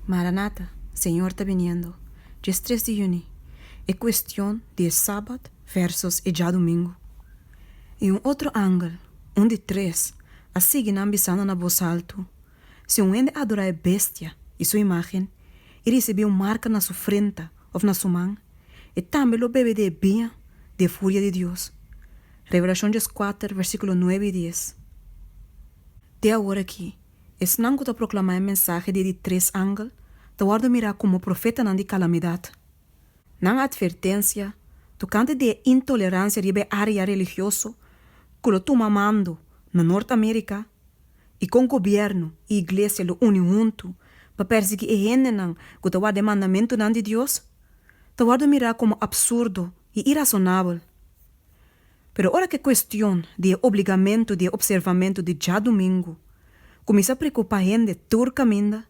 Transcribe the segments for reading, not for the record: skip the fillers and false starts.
Maranata, Senhor está viniendo. Dia 3 de junho. É questão de sábado versus já domingo. E outro ângulo, de 3, a seguir ambizando na voz alto. Se ende adorar a bestia e sua imagem, e recebeu marca na sua frente ou na sua mão, e também lo bebe de bem de fúria de Deus. Revelação 4, versículo 9 e 10. De agora aqui, es não que proclamar a mensagem de 3 ângulos, te guardo mirar como profeta de calamidade. Não advertência, tocante de intolerância de área religiosa, que lo tu mamando na Norte-América, e com o governo e igreja lo unem junto, para perseguir a gente que te guarda mandamento de Deus, te guardo mirar como absurdo e irrazonável. Pero ora que questão de obrigamento de observamento de já domingo, começa a preocupar a gente turcamente,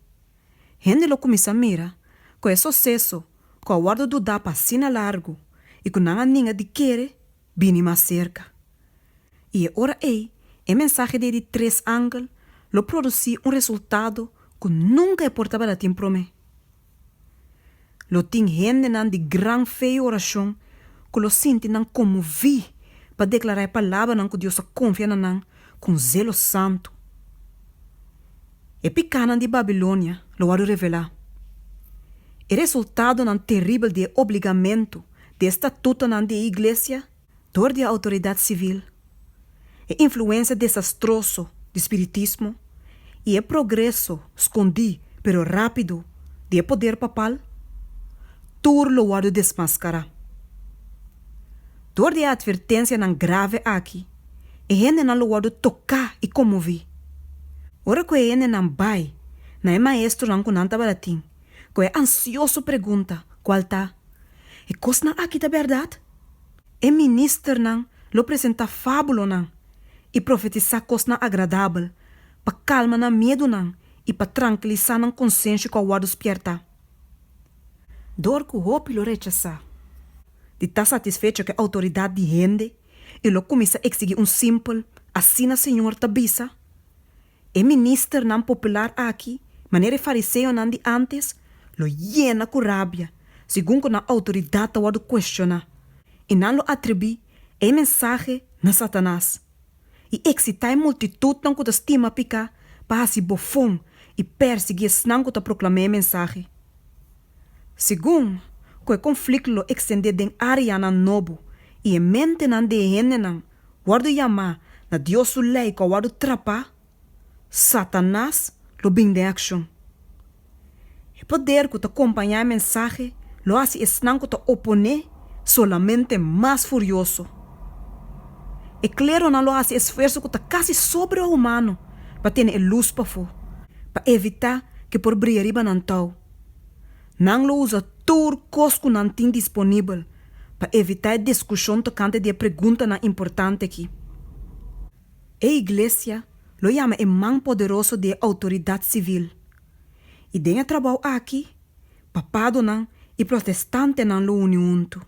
gente lo começa a mirar, com é sucesso, com a guarda do dá para sina largo, e com não há ninguém de querer, bem mais cerca. E ora a mensagem de 3 ângulos, lo produzir resultado que nunca importava da tempo para mim. Lo tem gente de gran fé e oração, que lo sente como vi, para declarar a palavra que Deus confia na com zelo santo. E picana de Babilônia, lo vado revelar. O resultado terrível de obrigamento de estatuto de igreja, dor de autoridade civil, e influência desastrosa do espiritismo, e o progresso escondido, pero rápido, de poder papal, tudo lo vado desmascarar. Dor de advertência grave aqui, e gente não lo vado tocar e comover. Ora que ele não vai, não é maestro não conanta baratim, que é ansioso pergunta, qual tá? E coisa não aqui da verdade? E ministro não, lo apresenta fábula não, e profetizar coisa não agradável, para calma não medo não, e para tranquilizar não consciência com o guarda despierta. Dor que o hope lo rechaçar. De estar satisfeito com a autoridade de gente, e lo começa a exigir simples, assim a senhor tabisa. E ministro não popular aqui, maneira fariseu não de antes, lo llena com rabia, segundo na autoridade o questiona, e não lo atribui a mensagem na Satanás. E excitar a multitud não que estima picar, para se bofum e perseguir não que proclamar a mensagem. Segundo, que o conflito lo extender em área na nobo, e em mente não de gente não, guardo chamar na Deus o lei que guardo trapa, Satanás lo bem de action. O poder que te acompanhar a mensagem lo hace não que te opone solamente mais furioso. E claro não lo hace esforço que te quase sobre-humano para ter luz para fora, para evitar que por brilhar não tal. Não lo usa tudo que não tem disponível para evitar a discussão tocante de pergunta importante aqui. A igreja lo chama o man poderoso de autoridade civil. E tem trabalho aqui, papado não e protestante não lo unem junto.